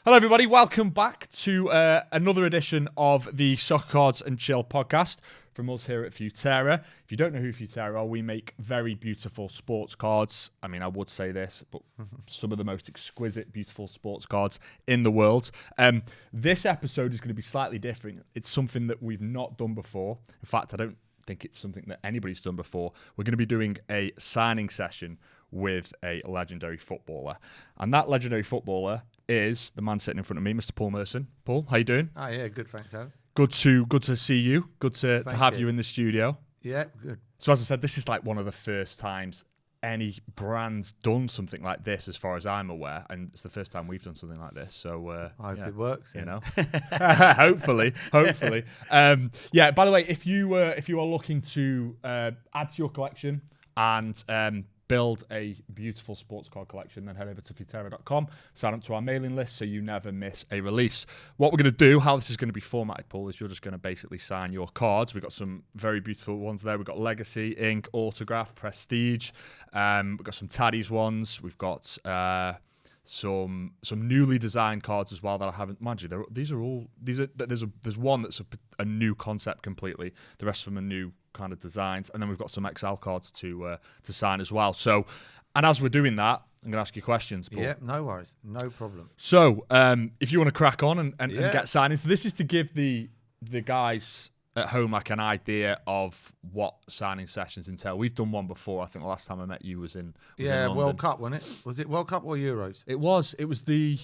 Hello, everybody. Welcome back to another edition of the Soccer Cards and Chill podcast from us here at Futera. If you don't know who Futera are, we make very beautiful sports cards. I mean, I would say this, but some of the most exquisite, beautiful sports cards in the world. This episode is going to be slightly different. It's something that we've not done before. In fact, I don't think it's something that anybody's done before. We're going to be doing a signing session with a legendary footballer. And that legendary footballer is the man sitting in front of me, Mr. Paul Merson. Paul, how you doing? Oh yeah, good, thanks, Adam. Good to see you. Good to have you in the studio. Yeah, good. So as I said, this is like one of the first times any brand's done something like this, as far as I'm aware, and it's the first time we've done something like this. So I hope it works. You know, hopefully. Yeah. By the way, if you are looking to add to your collection and build a beautiful sports card collection, then head over to futera.com, sign up to our mailing list so you never miss a release. What we're going to do, how this is going to be formatted, Paul, is you're just going to basically sign your cards. We've got some very beautiful ones there. We've got Legacy, Ink, Autograph, Prestige. We've got some Taddy's ones. We've got some newly designed cards as well that I haven't. Mind you, there's one that's a new concept completely. The rest of them are new kind of designs, and then we've got some XL cards to sign as well. So, and as we're doing that, I'm going to ask you questions, Paul. Yeah, no worries, no problem. So, if you want to crack on and get signings, so this is to give the guys at home like an idea of what signing sessions entail. We've done one before. I think the last time I met you was in London. World Cup, wasn't it? Was it World Cup or Euros? It was the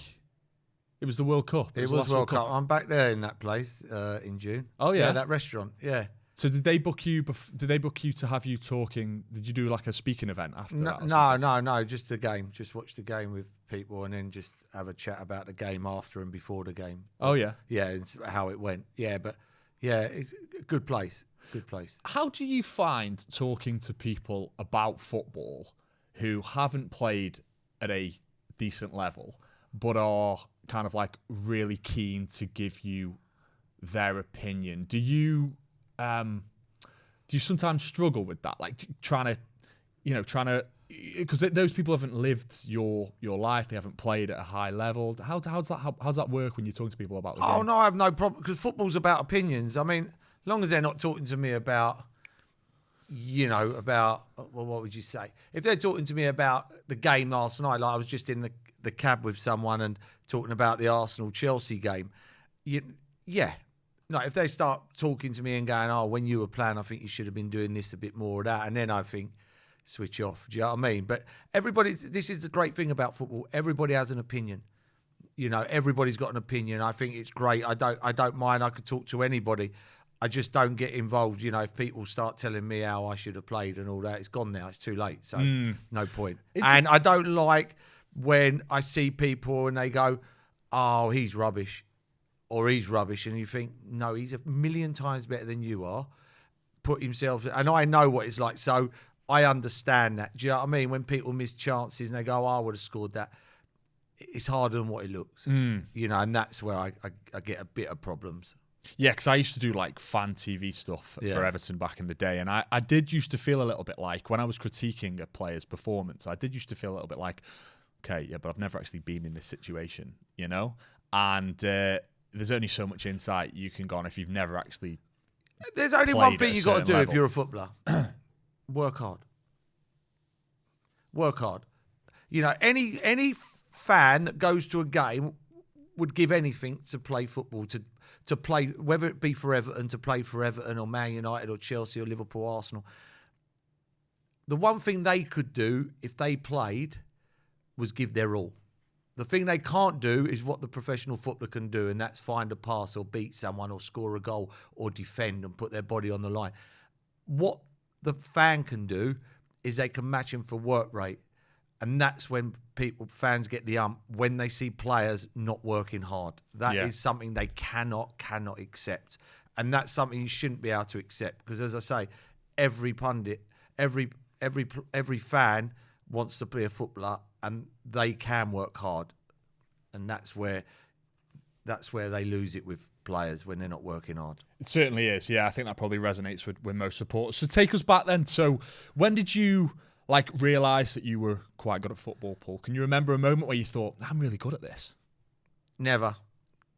World Cup. It was World Cup. I'm back there in that place in June. Oh yeah, that restaurant. Yeah. So did they book you? Did they book you to have you talking? Did you do like a speaking event after that? No. Just the game. Just watch the game with people, and then just have a chat about the game after and before the game. Oh yeah. Yeah, it's how it went. Yeah, but yeah, it's a good place. Good place. How do you find talking to people about football who haven't played at a decent level, but are kind of like really keen to give you their opinion? Do you sometimes struggle with that, like trying to, because those people haven't lived your life, they haven't played at a high level. How's that work when you're talking to people about the game? Oh no, I have no problem, because football's about opinions. I mean, as long as they're not talking to me about, what would you say? If they're talking to me about the game last night, like I was just in the cab with someone and talking about the Arsenal-Chelsea game, yeah. No, if they start talking to me and going, oh, when you were playing, I think you should have been doing this a bit more of that, and then I think, switch off. Do you know what I mean? But this is the great thing about football. Everybody has an opinion. Everybody's got an opinion. I think it's great. I don't mind. I could talk to anybody. I just don't get involved. If people start telling me how I should have played and all that, it's gone now. It's too late. So no point. I don't like when I see people and they go, oh, he's rubbish. Or he's rubbish, and you think, no, he's a million times better than you are. Put himself, and I know what it's like, so I understand that. Do you know what I mean? When people miss chances and they go, oh, I would have scored that, it's harder than what it looks. And that's where I get a bit of problems. Yeah, because I used to do like fan TV stuff for Everton back in the day, and I did used to feel a little bit like, when I was critiquing a player's performance, I did used to feel a little bit like, okay, yeah, but I've never actually been in this situation, and there's only so much insight you can go on if you've never actually. There's only one thing you've got to do level. if you're a footballer. Work hard. Work hard. Any fan that goes to a game would give anything to play football, to play, whether it be for Everton, to play for Everton or Man United or Chelsea or Liverpool, Arsenal. The one thing they could do if they played was give their all. The thing they can't do is what the professional footballer can do, and that's find a pass or beat someone or score a goal or defend and put their body on the line. What the fan can do is they can match him for work rate, and that's when fans get the when they see players not working hard. That is something they cannot accept, and that's something you shouldn't be able to accept, because, as I say, every pundit, every fan wants to be a footballer, and they can work hard, and that's where they lose it with players, when they're not working hard. It certainly is. Yeah, I think that probably resonates with most supporters. So take us back then. So when did you realise that you were quite good at football, Paul? Can you remember a moment where you thought, I'm really good at this? Never.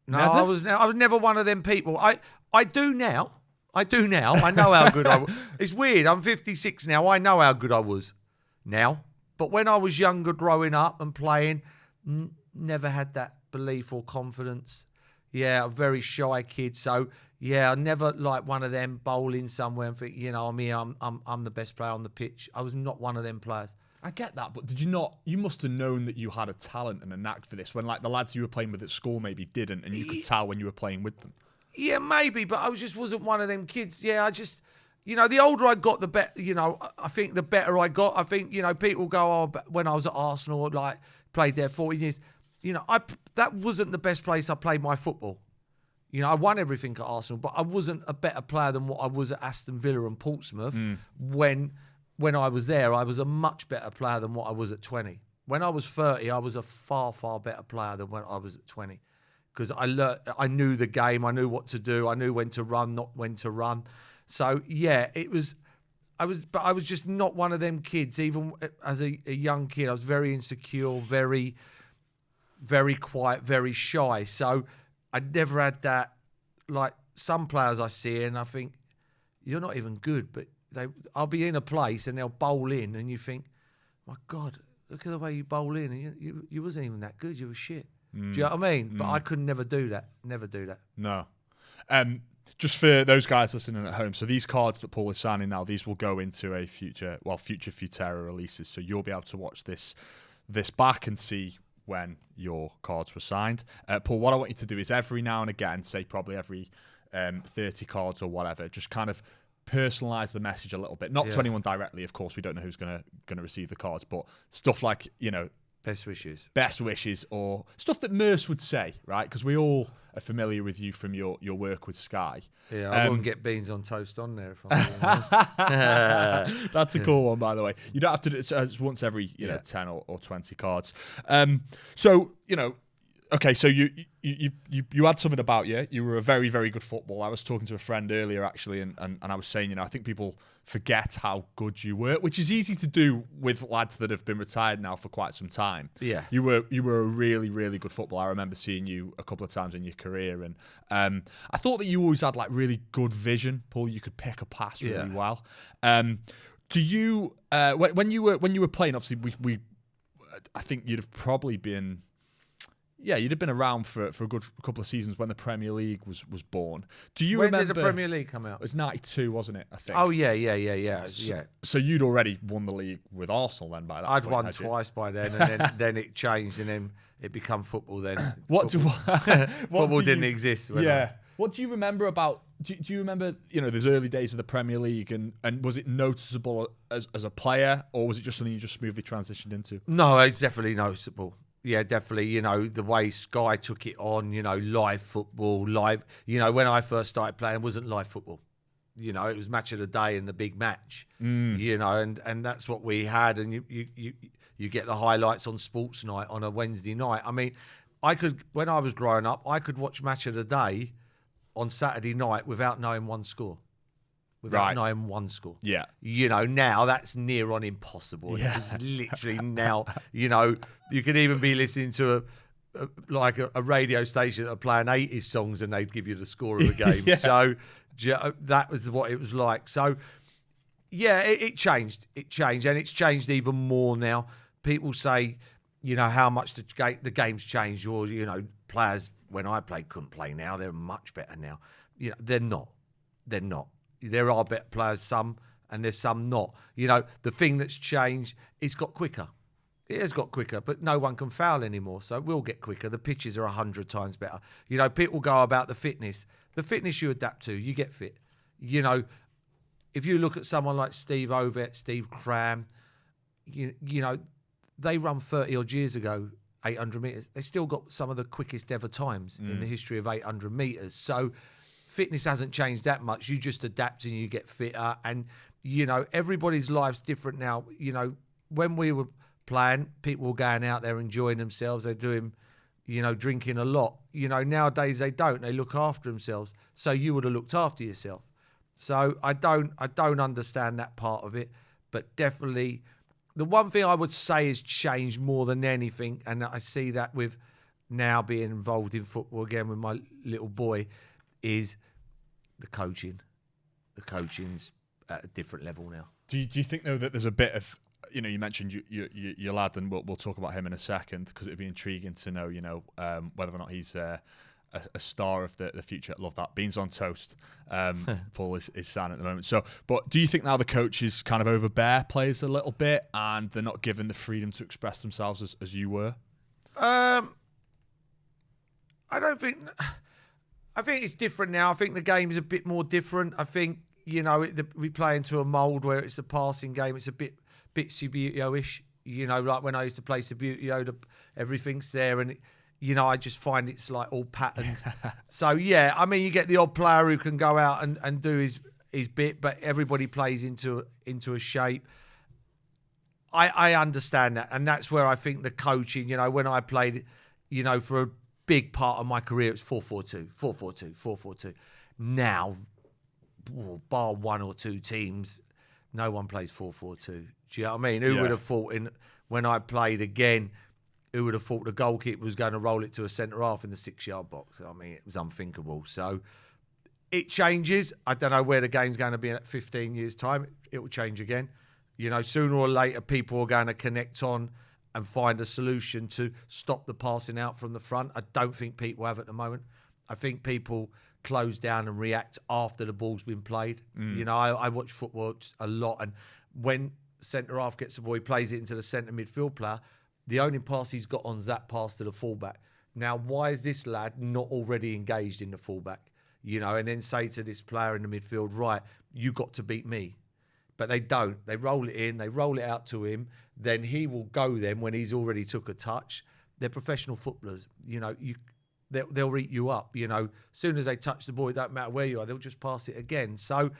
No, Never? I was never one of them people. I do now. I know how good I was. It's weird. I'm 56 now. I know how good I was now. But when I was younger, growing up and playing, never had that belief or confidence. Yeah, a very shy kid. So yeah, I never like one of them bowling somewhere and think, I'm the best player on the pitch. I was not one of them players. I get that, but did you not? You must have known that you had a talent and a knack for this when, like, the lads you were playing with at school maybe didn't, and you could tell when you were playing with them. Yeah, maybe, but I just wasn't one of them kids. Yeah, I just, the older I got, the better. I think the better I got. I think people go, oh, but when I was at Arsenal, like played there 14 years. That wasn't the best place I played my football. I won everything at Arsenal, but I wasn't a better player than what I was at Aston Villa and Portsmouth. When I was there, I was a much better player than what I was at 20. When I was 30, I was a far, far better player than when I was at 20. Because I knew the game, I knew what to do, I knew when to run, not when to run. So yeah, I was just not one of them kids. Even as a young kid, I was very insecure, very, very quiet, very shy. So I never had that. Like some players I see and I think, you're not even good, but I'll be in a place and they'll bowl in and you think, my God, look at the way you bowl in. And you wasn't even that good, you were shit. Do you know what I mean? But I could never do that. Never do that. No. Just for those guys listening at home, so these cards that Paul is signing now, these will go into a future Futera releases. So you'll be able to watch this back and see when your cards were signed. Paul, what I want you to do is every now and again, say probably every 30 cards or whatever, just kind of personalize the message a little bit. Not to anyone directly, of course. We don't know who's gonna receive the cards, but stuff like best wishes, or stuff that Merce would say, right? Because we all are familiar with you from your work with Sky. Yeah, I wouldn't get beans on toast on there. If I'm That's a cool one, by the way. You don't have to do it once every 10 or 20 cards. Okay, so you had something about you. You were a very, very good footballer. I was talking to a friend earlier, actually, and I was saying, I think people forget how good you were, which is easy to do with lads that have been retired now for quite some time. Yeah. You were a really, really good footballer. I remember seeing you a couple of times in your career, and I thought that you always had like really good vision, Paul. You could pick a pass really well. Do you when you were playing? Obviously, I think you'd have probably been. Yeah, you'd have been around for a good couple of seasons when the Premier League was born. Do you remember? When did the Premier League come out? It was 92, wasn't it, I think? Oh, yeah. So you'd already won the league with Arsenal then by that point? I'd won twice by then, and then it changed, and then it became football then. Football didn't exist. What do you remember about... Do you remember, those early days of the Premier League, and was it noticeable as a player, or was it just something you just smoothly transitioned into? No, it's definitely noticeable. Yeah, definitely. The way Sky took it on, live football, when I first started playing, it wasn't live football. It was match of the day and the big match, and that's what we had. And you get the highlights on Sports Night on a Wednesday night. I mean, when I was growing up, I could watch match of the day on Saturday night without knowing one score. Knowing one score. Yeah. Now that's near on impossible. Yeah. It's literally now, you could even be listening to a radio station that are playing 80s songs and they'd give you the score of the game. Yeah. So that was what it was like. So, yeah, it changed. It changed, and it's changed even more now. People say, how much the game's changed, or, players when I played couldn't play now. They're much better now. They're not. They're not. There are better players, some, and there's some not. The thing that's changed, it's got quicker. It has got quicker, but no one can foul anymore, so it will get quicker. The pitches are 100 times better. People go about the fitness. The fitness you adapt to, you get fit. If you look at someone like Steve Ovett, Steve Cram, they run 30 odd years ago, 800 metres. They still got some of the quickest ever times in the history of 800 metres. So fitness hasn't changed that much. You just adapt and you get fitter. And, everybody's life's different now. When we were playing, people were going out there enjoying themselves. They're doing, drinking a lot. Nowadays they don't. They look after themselves. So you would have looked after yourself. So I don't understand that part of it. But definitely, the one thing I would say has changed more than anything, and I see that with now being involved in football again with my little boy is the coaching. The coaching's at a different level now. Do you think though that there's a bit of, you know, you mentioned your lad, and we'll talk about him in a second, because it'd be intriguing to know, you know, whether or not he's a star of the future. Love that. Beans on toast. Paul is saying at the moment. So, but do you think now the coaches kind of overbear players a little bit, and they're not given the freedom to express themselves as you were? I don't think. I think it's different now. I think the game is a bit more different. I think, you know, we play into a mould where it's a passing game. It's a bit Subbuteo-ish. You know, like when I used to play Subbuteo, everything's there, and you know, I just find it's like all patterns. So yeah, I mean, you get the odd player who can go out and do his bit, but everybody plays into a shape. I understand that, and that's where I think the coaching, you know, when I played, you know, for a big part of my career, it's 4-4-2, 4-4-2, 4-4-2. Now, bar one or two teams, no one plays 4-4-2. Do you know what I mean? Who would have thought when I played again, who would have thought the goalkeeper was going to roll it to a centre-half in the 6-yard box? I mean, it was unthinkable. So it changes. I don't know where the game's going to be in 15 years' time. It will change again. You know, sooner or later, people are going to connect on and find a solution to stop the passing out from the front. I don't think people have at the moment. I think people close down and react after the ball's been played. You know, I watch football a lot, and when centre-half gets the ball, he plays it into the centre midfield player. The only pass he's got on is that pass to the fullback. Now, why is this lad not already engaged in the fullback? You know, and then say to this player in the midfield, right, you got to beat me. But they don't. They roll it in. They roll it out to him. Then he will go then when he's already took a touch. They're professional footballers. You know, they'll eat you up. You know, as soon as they touch the ball, it don't matter where you are. They'll just pass it again. So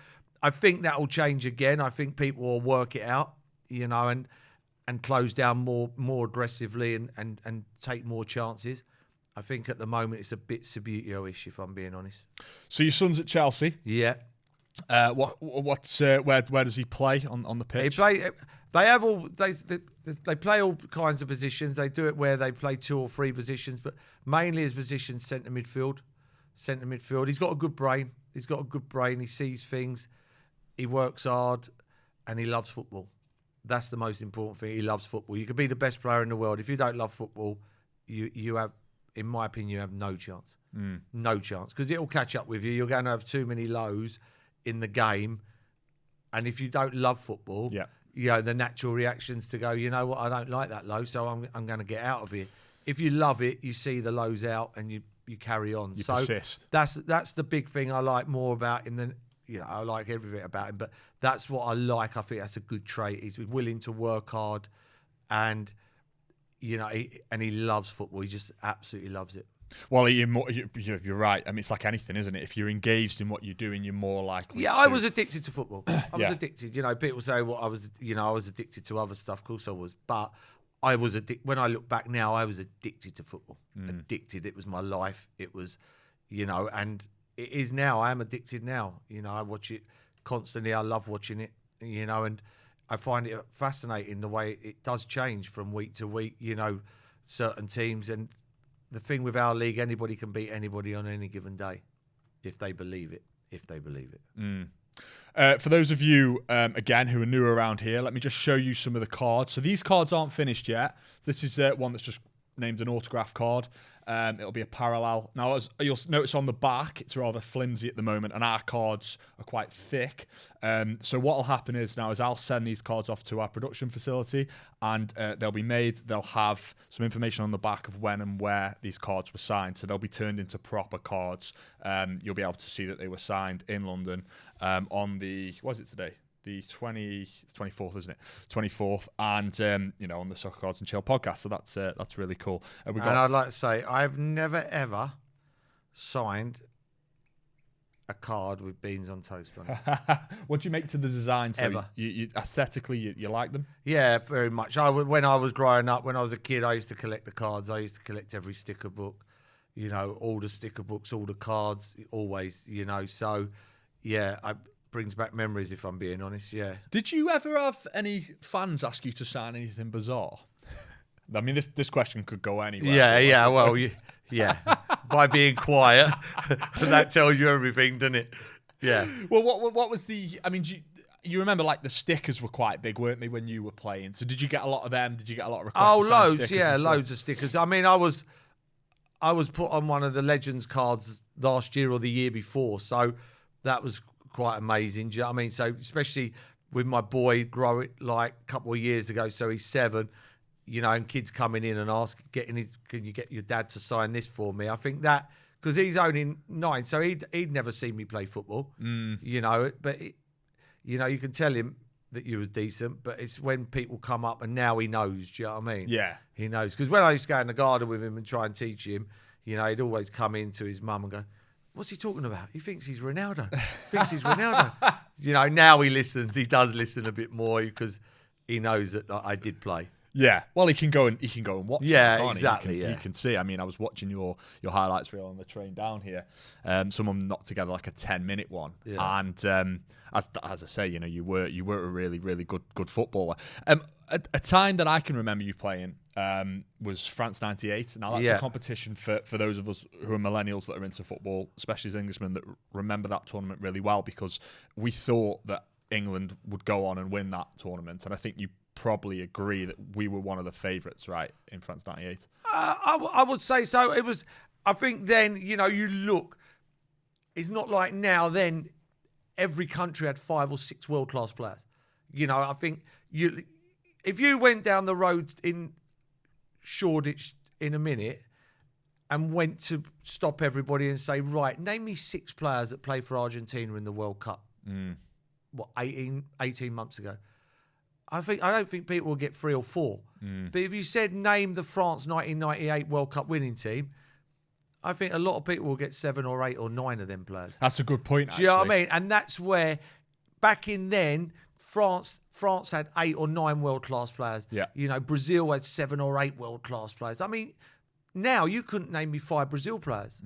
I think that will change again. I think people will work it out, you know, and close down more aggressively and take more chances. I think at the moment it's a bit Subbuteo-ish, if I'm being honest. So your son's at Chelsea. Yeah. Where does he play on the pitch? They play all kinds of positions. They do it where they play 2 or 3 positions, but mainly his position centre midfield. Centre midfield. He's got a good brain. He sees things. He works hard, and he loves football. That's the most important thing. He loves football. You could be the best player in the world. If you don't love football, you have, in my opinion, you have no chance. No chance, because it will catch up with you. You're going to have too many lows in the game, and if you don't love football, you know, the natural reactions to go, you know what, I don't like that low, so I'm going to get out of here. If you love it, you see the lows out and you carry on. You persist. That's the big thing I like more about him than, you know, I like everything about him, but that's what I like. I think that's a good trait. He's willing to work hard, and you know, he loves football. He just absolutely loves it. Well, you're right. I mean, it's like anything, isn't it? If you're engaged in what you're doing, you're more likely. Yeah, I was addicted to football. I was addicted. You know, people say, "Well, I was addicted to other stuff." Of course, I was, but I was addicted. When I look back now, I was addicted to football. Addicted. It was my life. It was, you know, and it is now. I am addicted now. You know, I watch it constantly. I love watching it. You know, and I find it fascinating the way it does change from week to week. You know, certain teams. And the thing with our league, anybody can beat anybody on any given day, if they believe it. For those of you, again, who are new around here, let me just show you some of the cards. So these cards aren't finished yet. This is one that's just named an autograph card. It'll be a parallel. Now, as you'll notice on the back, it's rather flimsy at the moment, and our cards are quite thick. So what will happen is now is I'll send these cards off to our production facility, and they'll be made. They'll have some information on the back of when and where these cards were signed. So they'll be turned into proper cards. You'll be able to see that they were signed in London on the, what is it today? The 24th, isn't it? 24th, and you know, on the Soccer Cards and Chill podcast. So that's really cool. And I'd like to say I've never ever signed a card with beans on toast on it. What do you make to the design? So Ever. You aesthetically, you like them? Yeah, very much. When I was growing up, when I was a kid, I used to collect the cards. I used to collect every sticker book. You know, all the sticker books, all the cards, always. You know, so yeah, brings back memories, if I'm being honest. Yeah. Did you ever have any fans ask you to sign anything bizarre? I mean, this question could go anywhere. Yeah. Well, yeah. By being quiet, that tells you everything, doesn't it? Yeah. Well, what was the? I mean, you remember like the stickers were quite big, weren't they, when you were playing? So did you get a lot of them? Did you get a lot of requests? Oh, to sign loads. stickers Yeah, and stuff? loads of stickers. I mean, I was put on one of the Legends cards last year or the year before, so that was quite amazing. Do you know what I mean? So especially with my boy growing like a couple of years ago, so he's 7. You know, and kids coming in and can you get your dad to sign this for me? I think that, because he's only 9, so he'd never seen me play football, you know, but, you know, you can tell him that you was decent, but it's when people come up and now he knows, do you know what I mean? Yeah. He knows. Because when I used to go in the garden with him and try and teach him, you know, he'd always come in to his mum and go, what's he talking about? He thinks he's Ronaldo. You know, now he listens. He does listen a bit more because he knows that I did play. Yeah, well, he can go and watch. Yeah, can't exactly. He can see. I mean, I was watching your highlights reel on the train down here. Someone knocked together like a 10-minute one, and as I say, you know, you were a really good footballer. A time that I can remember you playing was France '98. Now that's a competition for those of us who are millennials that are into football, especially as Englishmen, that remember that tournament really well, because we thought that England would go on and win that tournament, and I think you probably agree that we were one of the favourites, right, in France '98. I would say so. It was. I think then, you know, you look. It's not like now. Then every country had 5 or 6 world-class players. You know, I think if you went down the road in Shoreditch in a minute and went to stop everybody and say, right, name me 6 players that played for Argentina in the World Cup. What, 18 months ago? I don't think people will get 3 or 4. But if you said name the France 1998 World Cup winning team, I think a lot of people will get 7 or 8 or 9 of them players. That's a good point, actually. Do you know what I mean? And that's where, back in then, France had 8 or 9 world-class players. Yeah. You know, Brazil had 7 or 8 world-class players. I mean, now you couldn't name me 5 Brazil players.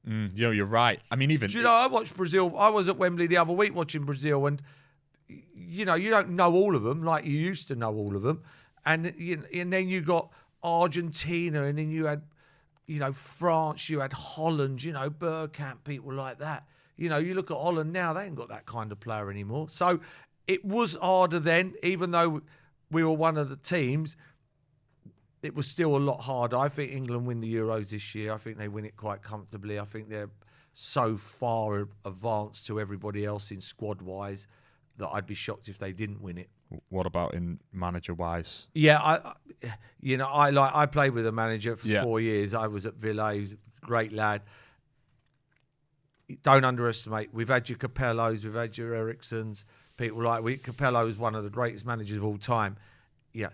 You're right. I mean, even... Do you know, I watched Brazil. I was at Wembley the other week watching Brazil, and you know, you don't know all of them like you used to know all of them. And then you got Argentina, and then you had, you know, France, you had Holland, you know, Bergkamp, people like that. You know, you look at Holland now, they ain't got that kind of player anymore. So it was harder then, even though we were one of the teams, it was still a lot harder. I think England win the Euros this year. I think they win it quite comfortably. I think they're so far advanced to everybody else in squad-wise that I'd be shocked if they didn't win it. What about in manager-wise? Yeah, I played with a manager for 4 years. I was at Villa. He was a great lad. Don't underestimate. We've had your Capellos, we've had your Ericssons, people like Capello is one of the greatest managers of all time. Yeah,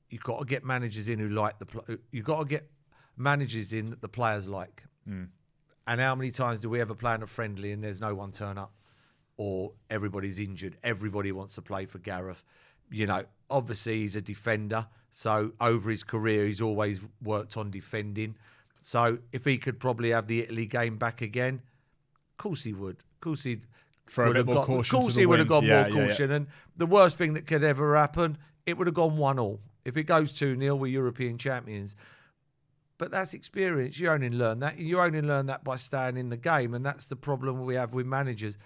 you've got to get managers in who like you've got to get managers in that the players like. And how many times do we ever play in a friendly and there's no one turn up? Or everybody's injured. Everybody wants to play for Gareth. You know, obviously he's a defender. So over his career, he's always worked on defending. So if he could probably have the Italy game back again, of course he would. Of course he'd For a bit more caution. Of course he would have gone more caution. And the worst thing that could ever happen, it would have gone 1-1. If it goes 2-0, we're European champions. But that's experience. You only learn that. You only learn that by staying in the game. And that's the problem we have with managers.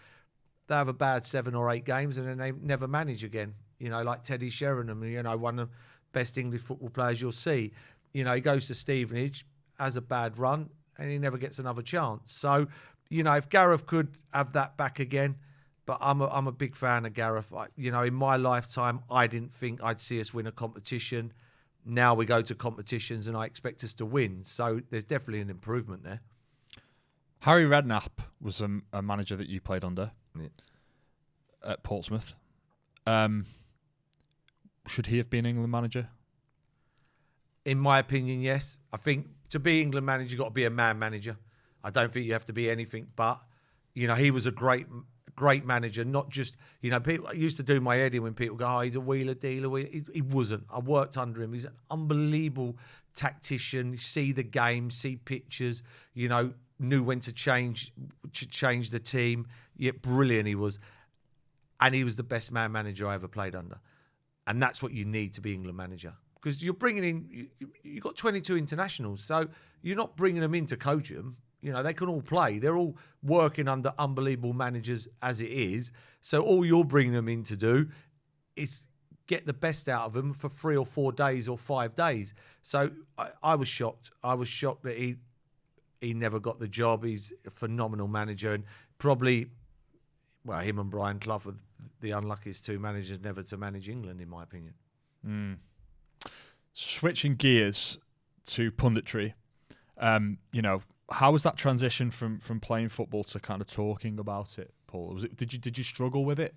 They have a bad 7 or 8 games and then they never manage again. You know, like Teddy Sheringham, you know, one of the best English football players you'll see. You know, he goes to Stevenage, has a bad run, and he never gets another chance. So, you know, if Gareth could have that back again, but I'm a big fan of Gareth. You know, in my lifetime, I didn't think I'd see us win a competition. Now we go to competitions and I expect us to win. So there's definitely an improvement there. Harry Redknapp was a manager that you played under at Portsmouth. Should he have been England manager? In my opinion, yes. I think to be England manager, you've got to be a man manager. I don't think you have to be anything but. You know, he was a great manager, not just, you know, people I used to do my head in when people go, oh, he's a wheeler dealer. He wasn't. I worked under him. He's an unbelievable tactician. See the game, see pictures, you know, knew when to change the team. Yeah, brilliant he was. And he was the best man manager I ever played under. And that's what you need to be England manager. because you're bringing in, you've got 22 internationals, so you're not bringing them in to coach them. You know, they can all play. They're all working under unbelievable managers as it is. So all you're bringing them in to do is get the best out of them for 3 or 4 days or 5 days. So I was shocked. I was shocked that he never got the job. He's a phenomenal manager, and probably, well, him and Brian Clough are the unluckiest two managers never to manage England, in my opinion. Switching gears to punditry, you know, how was that transition from playing football to kind of talking about it, Paul? Did you struggle with it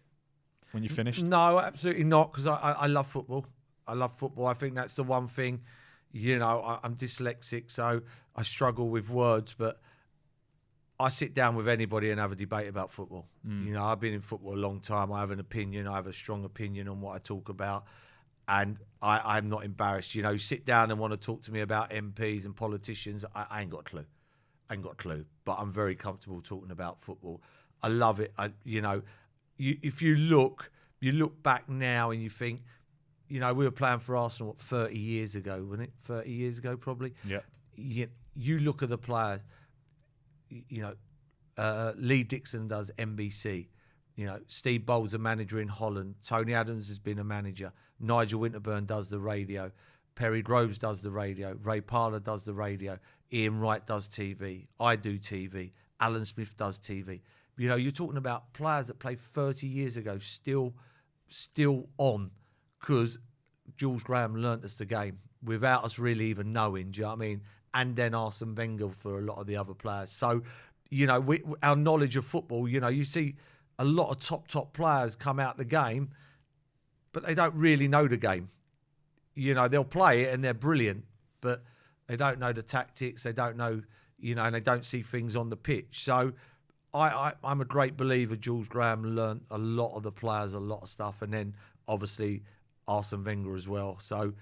when you finished? No, absolutely not, because I love football. I love football. I think that's the one thing. You know, I'm dyslexic, so I struggle with words, but I sit down with anybody and have a debate about football. You know, I've been in football a long time. I have an opinion. I have a strong opinion on what I talk about, and I'm not embarrassed. You know, sit down and want to talk to me about MPs and politicians. I ain't got a clue. But I'm very comfortable talking about football. I love it. If you look back now and you think, you know, we were playing for Arsenal 30 years ago, wasn't it? 30 years ago, probably. Yeah. You look at the players. You know, Lee Dixon does NBC. You know, Steve Bowles a manager in Holland. Tony Adams has been a manager. Nigel Winterburn does the radio. Perry Groves does the radio. Ray Parlour does the radio. Ian Wright does TV. I do TV. Alan Smith does TV. You know, you're talking about players that played 30 years ago still on, because Jules Graham learnt us the game without us really even knowing, do you know what I mean? And then Arsene Wenger for a lot of the other players. So, you know, our knowledge of football, you know, you see a lot of top players come out the game, but they don't really know the game. You know, they'll play it and they're brilliant, but they don't know the tactics. They don't know, you know, and they don't see things on the pitch. So I'm a great believer Jules Graham learnt a lot of the players, a lot of stuff, and then obviously Arsene Wenger as well. So,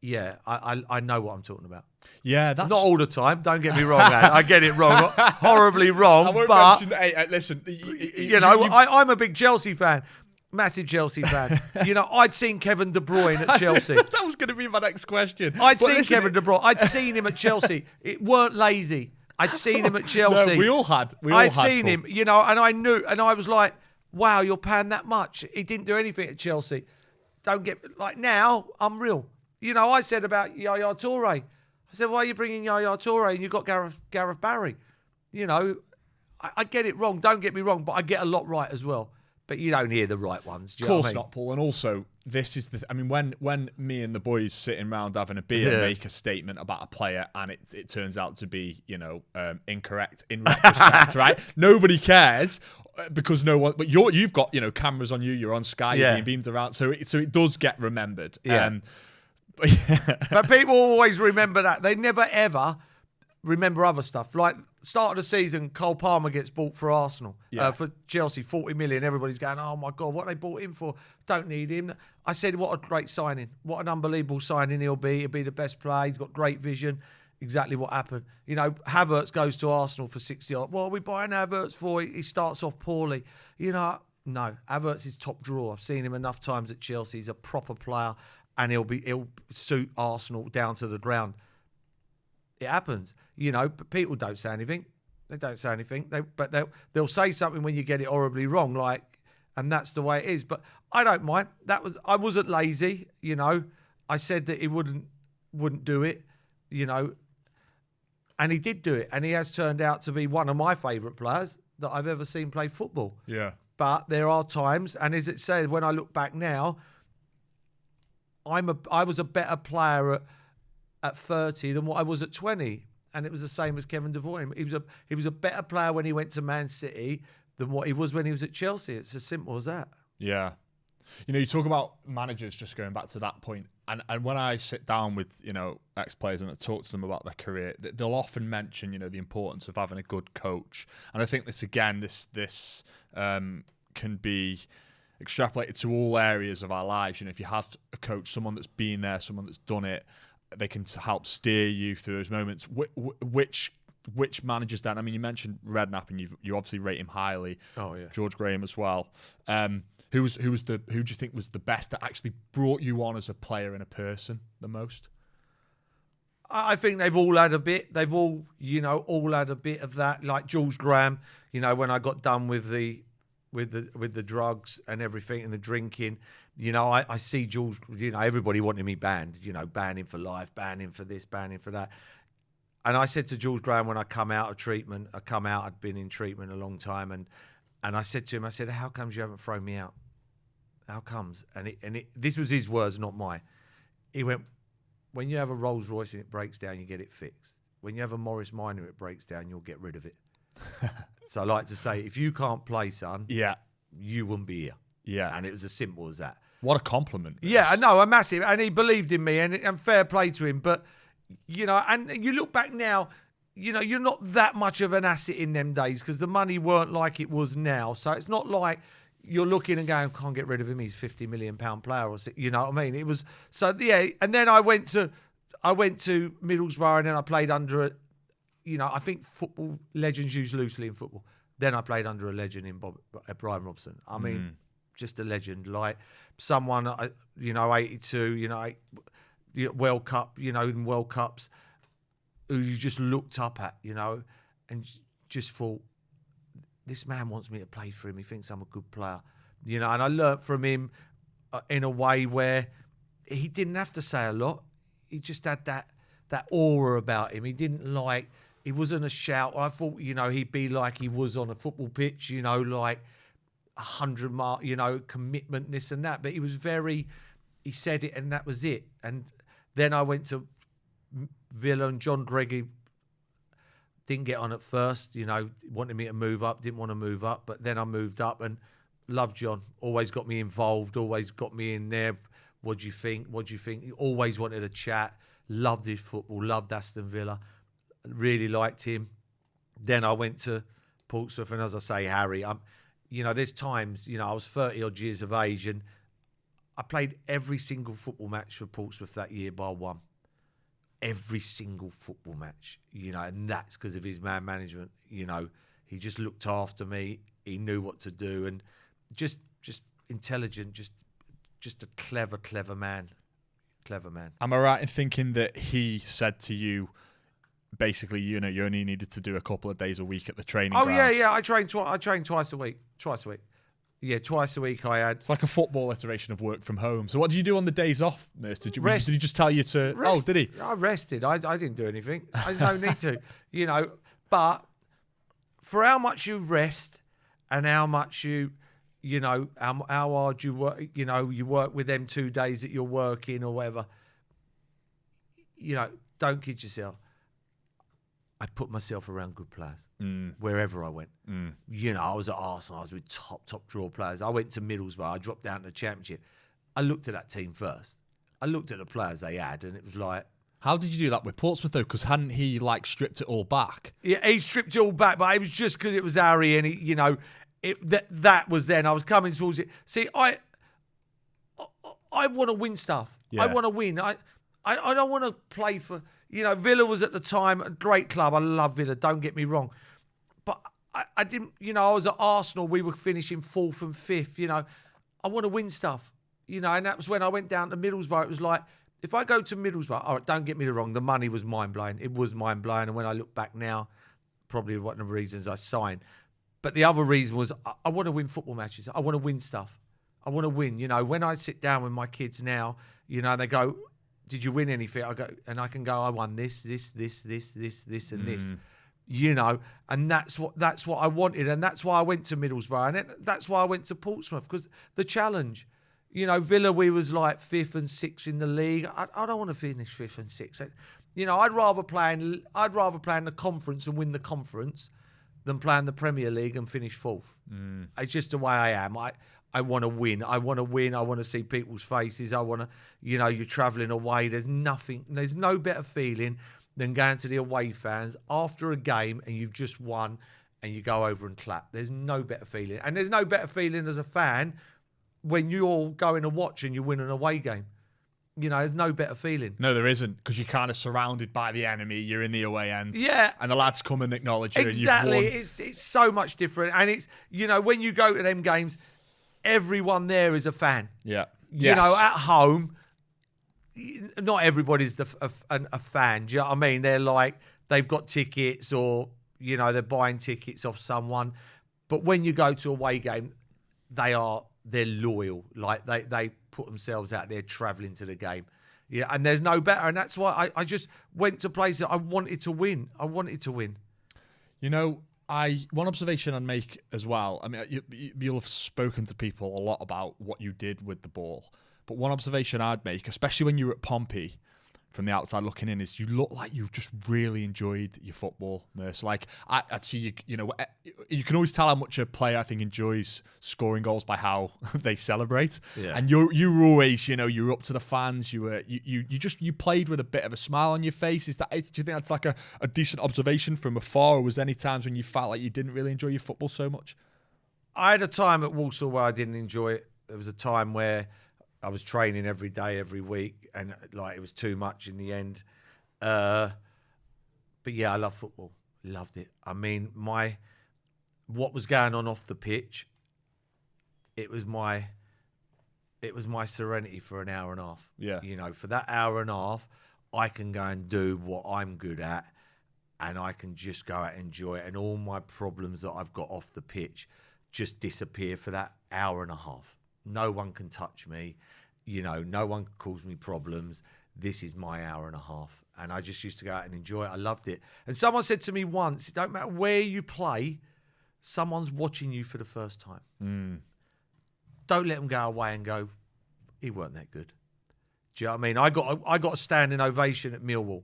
yeah, I know what I'm talking about. Yeah, that's not all the time. Don't get me wrong, man. I get it wrong, horribly wrong. I won't but mention, hey, listen, you know, I'm a big Chelsea fan, massive Chelsea fan. You know, I'd seen Kevin De Bruyne at Chelsea. That was going to be my next question. Kevin De Bruyne. I'd seen him at Chelsea. It weren't lazy. I'd seen him at Chelsea. No, we all had. I'd seen him, you know, and I knew, and I was like, wow, you're paying that much. He didn't do anything at Chelsea. Don't get, like, now, I'm real. You know, I said about Yaya Toure. I said, why are you bringing Yaya Toure and you've got Gareth Barry? You know, I get it wrong. Don't get me wrong, but I get a lot right as well. But you don't hear the right ones. Do you know what I mean? Not, Paul. And also, this is the. I mean, when me and the boys sitting around having a beer make a statement about a player and it turns out to be, you know, incorrect in retrospect, right? Nobody cares because no one. But you've got, you know, cameras on you. You're on Sky. You're being beamed around, so it does get remembered. Yeah. But people always remember that. They never ever remember other stuff. Like, start of the season, Cole Palmer gets bought for Arsenal, for Chelsea, 40 million. Everybody's going, oh my God, what they bought him for? Don't need him. I said, what a great signing. What an unbelievable signing he'll be. He'll be the best player. He's got great vision. Exactly what happened. You know, Havertz goes to Arsenal for 60 odd. What are we buying Havertz for? He starts off poorly. You know, no, Havertz is top drawer. I've seen him enough times at Chelsea. He's a proper player, and he'll suit Arsenal down to the ground. It happens, you know, but people don't say anything. They don't say anything. But they'll say something when you get it horribly wrong, like, and that's the way it is. But I don't mind. I wasn't lazy, you know. I said that he wouldn't do it, you know, and he did do it, and he has turned out to be one of my favourite players that I've ever seen play football. Yeah. But there are times, and as it says, when I look back now, I was a better player at 30 than what I was at 20, and it was the same as Kevin De Bruyne. He was a better player when he went to Man City than what he was when he was at Chelsea. It's as simple as that. Yeah. You know, you talk about managers, just going back to that point, and when I sit down with, you know, ex-players and I talk to them about their career, they'll often mention, you know, the importance of having a good coach. And I think this can be extrapolated to all areas of our lives. You know, if you have a coach, someone that's been there, someone that's done it, they can help steer you through those moments. Which which managers then? I mean, you mentioned Redknapp, and you obviously rate him highly. Oh yeah. George Graham as well. Who do you think was the best that actually brought you on as a player and a person the most? I think they've all had a bit. They've all had a bit of that. Like George Graham, when I got done with the drugs and everything and the drinking, I see George. Everybody wanted me banned. Banning for life, banning for this, banning for that. And I said to George Graham when I come out of treatment, I'd been in treatment a long time, and I said to him, how comes you haven't thrown me out? How comes? And this was his words, not mine. He went, when you have a Rolls Royce and it breaks down, you get it fixed. When you have a Morris Minor, it breaks down, you'll get rid of it. So I like to say, if you can't play, son, you wouldn't be here. Yeah. And it was as simple as that. What a compliment. Yeah, I know, a massive. And he believed in me, and fair play to him. But, and you look back now, you're not that much of an asset in them days because the money weren't like it was now. So it's not like you're looking and going, can't get rid of him. He's £50 million player, or you know what I mean? It was so yeah. And then I went to Middlesbrough, and then I played under it. I think football legends used loosely in football. Then I played under a legend in Brian Robson. I mean, just a legend, like someone 82. World Cup, in World Cups, who you just looked up at, and just thought, this man wants me to play for him. He thinks I'm a good player, and I learnt from him in a way where he didn't have to say a lot. He just had that aura about him. He wasn't a shout. I thought, he'd be like he was on a football pitch, like 100 mark, commitment, this and that. But he said it and that was it. And then I went to Villa, and John Greggy didn't get on at first, wanted me to move up, didn't want to move up. But then I moved up and loved John. Always got me involved, always got me in there. What do you think? He always wanted a chat. Loved his football, loved Aston Villa. Really liked him. Then I went to Portsmouth, and as I say, Harry, there's times, I was 30 odd years of age, and I played every single football match for Portsmouth that year bar one. Every single football match, and that's because of his man management. He just looked after me. He knew what to do, and just intelligent, just a clever man. Clever man. Am I right in thinking that he said to you, basically, you only needed to do a couple of days a week at the training grounds? Yeah. I trained twice a week. Yeah, twice a week I had. It's like a football iteration of work from home. So what do you do on the days off, Nurse? Did he just tell you to... Rest. Oh, did he? I rested. I didn't do anything. I no need to, But for how much you rest and how much how hard you work, you work with them 2 days that you're working or whatever, don't kid yourself. I put myself around good players wherever I went. I was at Arsenal. I was with top draw players. I went to Middlesbrough. I dropped down to the Championship. I looked at that team first. I looked at the players they had, and it was like... How did you do that with Portsmouth, though? Because hadn't he, stripped it all back? Yeah, he stripped it all back, but it was just because it was Harry, and he, that was then. I was coming towards it. See, I want to win stuff. Yeah. I want to win. I don't want to play for... Villa was at the time a great club. I love Villa, don't get me wrong. But I didn't, I was at Arsenal. We were finishing 4th and 5th. I want to win stuff. And that was when I went down to Middlesbrough. It was like, if I go to Middlesbrough, all right, don't get me wrong, the money was mind-blowing. It was mind-blowing. And when I look back now, probably one of the reasons I signed. But the other reason was I want to win football matches. I want to win stuff. I want to win. When I sit down with my kids now, they go... Did you win anything? I can go, I won this, and this. And that's what I wanted, and that's why I went to Middlesbrough, and that's why I went to Portsmouth, because the challenge. Villa, we was like 5th and 6th in the league. I don't want to finish 5th and 6th. I'd rather play in the conference and win the conference than play in the Premier League and finish 4th. It's just the way I am. I want to win. I want to see people's faces. I want to, you're travelling away. There's no better feeling than going to the away fans after a game and you've just won and you go over and clap. There's no better feeling. And there's no better feeling as a fan when you're going to watch and you win an away game. there's no better feeling. No, there isn't, because you're kind of surrounded by the enemy. You're in the away end. Yeah. And the lads come and acknowledge you. Exactly. And you've won. It's so much different. And it's, when you go to them games, everyone there is a fan. Yeah. Yes. At home, not everybody's a fan. Do you know what I mean? They're like, they've got tickets or, they're buying tickets off someone. But when you go to a away game, they're loyal. Like they put themselves out there travelling to the game. Yeah, and there's no better. And that's why I just went to places I wanted to win. One observation I'd make as well, I mean, you'll have spoken to people a lot about what you did with the ball. But one observation I'd make, especially when you were at Pompey, from the outside looking in, is you look like you've just really enjoyed your football, Merson. Like, I'd see you can always tell how much a player, I think, enjoys scoring goals by how they celebrate. Yeah. And you were always, you're up to the fans. You played with a bit of a smile on your face. Do you think that's like a decent observation from afar, or was there any times when you felt like you didn't really enjoy your football so much? I had a time at Walsall where I didn't enjoy it. There was a time where I was training every day, every week, and it was too much in the end. But yeah, I love football. Loved it. I mean, what was going on off the pitch, it was my serenity for an hour and a half. Yeah. For that hour and a half, I can go and do what I'm good at, and I can just go out and enjoy it, and all my problems that I've got off the pitch just disappear for that hour and a half. No one can touch me. No one can cause me problems. This is my hour and a half. And I just used to go out and enjoy it. I loved it. And someone said to me once, it don't matter where you play, someone's watching you for the first time. Don't let them go away and go, he weren't that good. Do you know what I mean? I got a standing ovation at Millwall.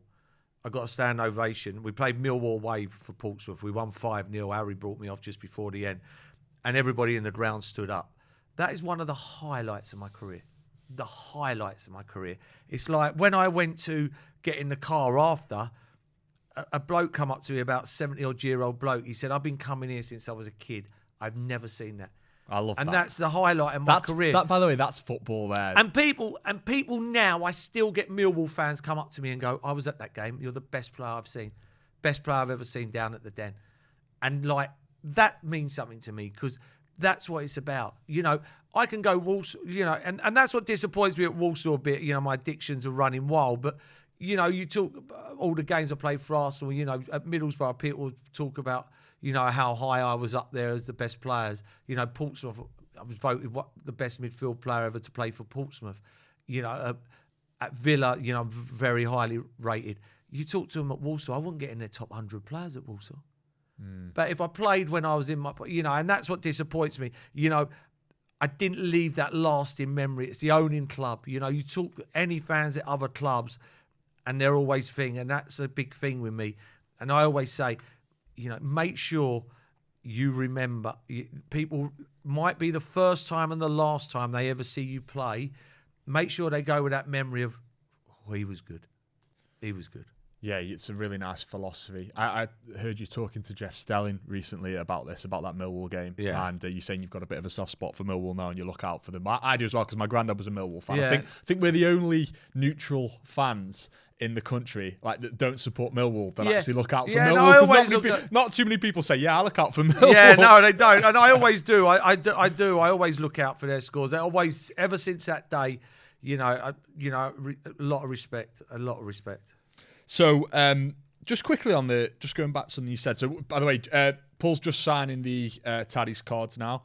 I got a standing ovation. We played Millwall away for Portsmouth. We won 5-0. Harry brought me off just before the end. And everybody in the ground stood up. That is one of the highlights of my career. The highlights of my career. It's like when I went to get in the car after, a bloke come up to me, about 70-odd-year-old bloke. He said, I've been coming here since I was a kid. I've never seen that. I love that. And that's the highlight of my career. By the way, that's football there. And people now, I still get Millwall fans come up to me and go, I was at that game. You're the best player I've seen. Best player I've ever seen down at the Den. And that means something to me, because that's what it's about. I can go Walsall, and that's what disappoints me at Walsall a bit. My addictions are running wild. But, you talk all the games I played for Arsenal, at Middlesbrough, people talk about, how high I was up there as the best players. Portsmouth, I was voted the best midfield player ever to play for Portsmouth. At Villa, very highly rated. You talk to them at Walsall, I wouldn't get in their top 100 players at Walsall. But if I played when I was in my, and that's what disappoints me. I didn't leave that lasting memory. It's the owning club. You talk to any fans at other clubs, and they're always and that's a big thing with me. And I always say, make sure you remember. People might be the first time and the last time they ever see you play. Make sure they go with that memory of, he was good. He was good. Yeah, it's a really nice philosophy. I heard you talking to Jeff Stelling recently about that Millwall game. Yeah. And you're saying you've got a bit of a soft spot for Millwall now and you look out for them. I do as well, because my granddad was a Millwall fan. Yeah. I think we're the only neutral fans in the country that don't support Millwall that actually look out for Millwall. No, not too many people say, I look out for Millwall. Yeah, no, they don't. And I always do. I do. I always look out for their scores. They always, ever since that day, a lot of respect. So, just quickly just going back to something you said. So, by the way, Paul's just signing the Taddy's cards now.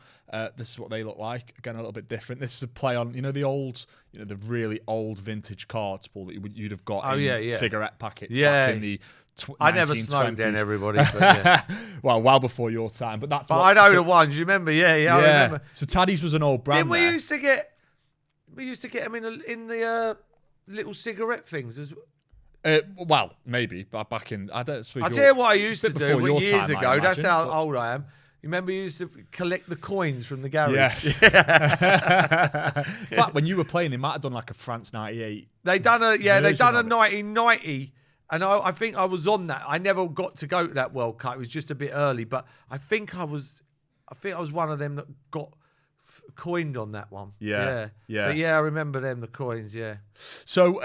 This is what they look like. Again, a little bit different. This is a play on, the really old vintage cards, Paul, that you'd have got in cigarette packets back in the 1920s. I never smoked then, everybody. But yeah. well before your time. But that's. But I know the ones. You remember? Yeah. I remember. So Taddy's was an old brand. Then we used to get them in the little cigarette things as well. Well, maybe back in. I don't suppose. I'll tell you what I used to do years time, ago. That's how old I am. You remember you used to collect the coins from the garage? Yes. In fact, when you were playing, they might have done like a France '98. They done a 1990, and I think I was on that. I never got to go to that World Cup. It was just a bit early, but I think I was one of them that got coined on that one. Yeah. But yeah, I remember them, the coins. Yeah. So,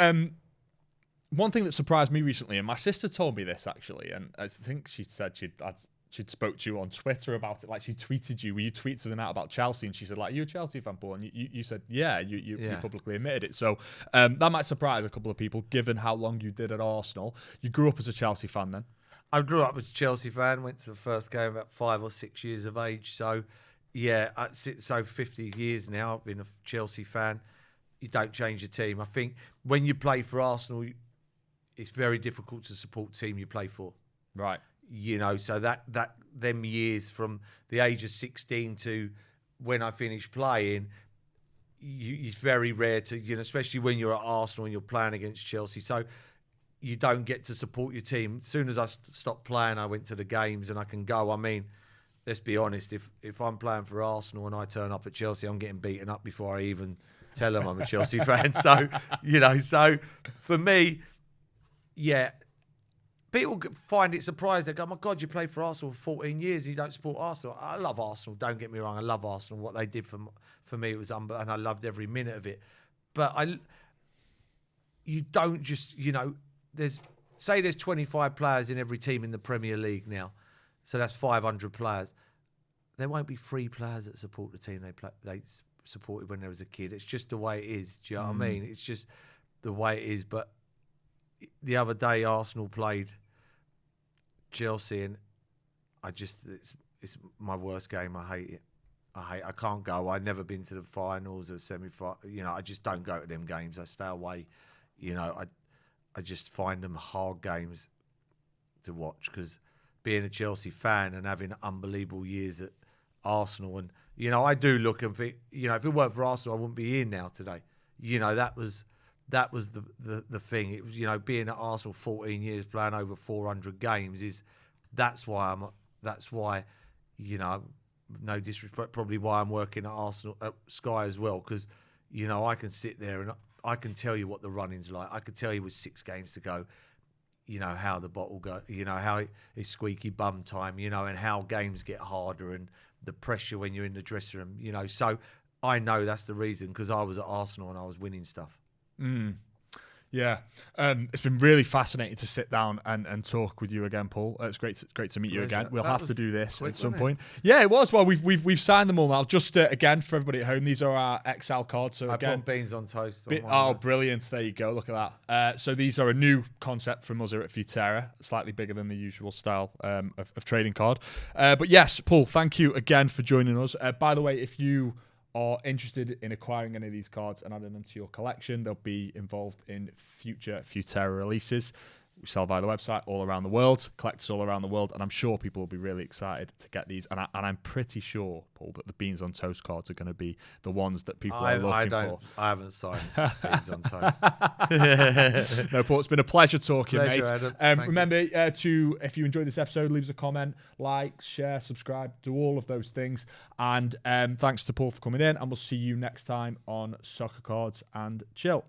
one thing that surprised me recently, and my sister told me this actually, and I think she said she'd spoke to you on Twitter about it. Like she tweeted you, you tweeted something out about Chelsea, and she said, like, "Are you a Chelsea fan, Paul?" And you said, "Yeah." You publicly admitted it. So that might surprise a couple of people, given how long you did at Arsenal. You grew up as a Chelsea fan, then? I grew up as a Chelsea fan. Went to the first game about 5 or 6 years of age. So yeah, so 50 years now. I've been a Chelsea fan. You don't change your team. I think when you play for Arsenal, it's very difficult to support the team you play for. Right. So that them years from the age of 16 to when I finished playing, it's very rare to, especially when you're at Arsenal and you're playing against Chelsea. So you don't get to support your team. As soon as I stopped playing, I went to the games and I can go. I mean, let's be honest, if I'm playing for Arsenal and I turn up at Chelsea, I'm getting beaten up before I even tell them I'm a Chelsea fan. So, so for me, yeah, people find it surprising. They go, "Oh my God, you played for Arsenal for 14 years. You don't support Arsenal." I love Arsenal. Don't get me wrong. I love Arsenal. What they did for me, it was and I loved every minute of it. But you don't just, there's 25 players in every team in the Premier League now. So that's 500 players. There won't be 3 players that support the team they supported when they was a kid. It's just the way it is. Do you know what I mean? It's just the way it is. But the other day, Arsenal played Chelsea, and it's my worst game. I hate it. I can't go. I've never been to the finals or semi-final. I just don't go to them games. I stay away. I just find them hard games to watch because being a Chelsea fan and having unbelievable years at Arsenal, and I do look and think, if it weren't for Arsenal, I wouldn't be here now today. That was the thing. It was, being at Arsenal 14 years, playing over 400 games that's why no disrespect, probably why I'm working at Arsenal at Sky as well, because I can sit there and I can tell you what the running's like. I can tell you with 6 games to go, how the bottle go, how it's squeaky bum time, and how games get harder and the pressure when you're in the dressing room, so I know that's the reason, because I was at Arsenal and I was winning stuff. Yeah, it's been really fascinating to sit down and talk with you again, Paul. It's great to meet you again. We'll have to do this at some point. Yeah, it was. Well, we've signed them all now. Just again for everybody at home, these are our XL cards. So again, put beans on toast. Brilliant! There you go. Look at that. So these are a new concept from us here at Futera, slightly bigger than the usual style of trading card. But yes, Paul, thank you again for joining us. By the way, if you are interested in acquiring any of these cards and adding them to your collection, they'll be involved in future Futera releases. We sell via the website all around the world, collectors all around the world, and I'm sure people will be really excited to get these. And I'm pretty sure, Paul, that the Beans on Toast cards are going to be the ones that people are looking for. I haven't signed Beans on Toast. No, Paul, it's been a pleasure talking, mate. Adam. Remember, if you enjoyed this episode, leave us a comment, like, share, subscribe, do all of those things. And thanks to Paul for coming in, and we'll see you next time on Soccer Cards and Chill.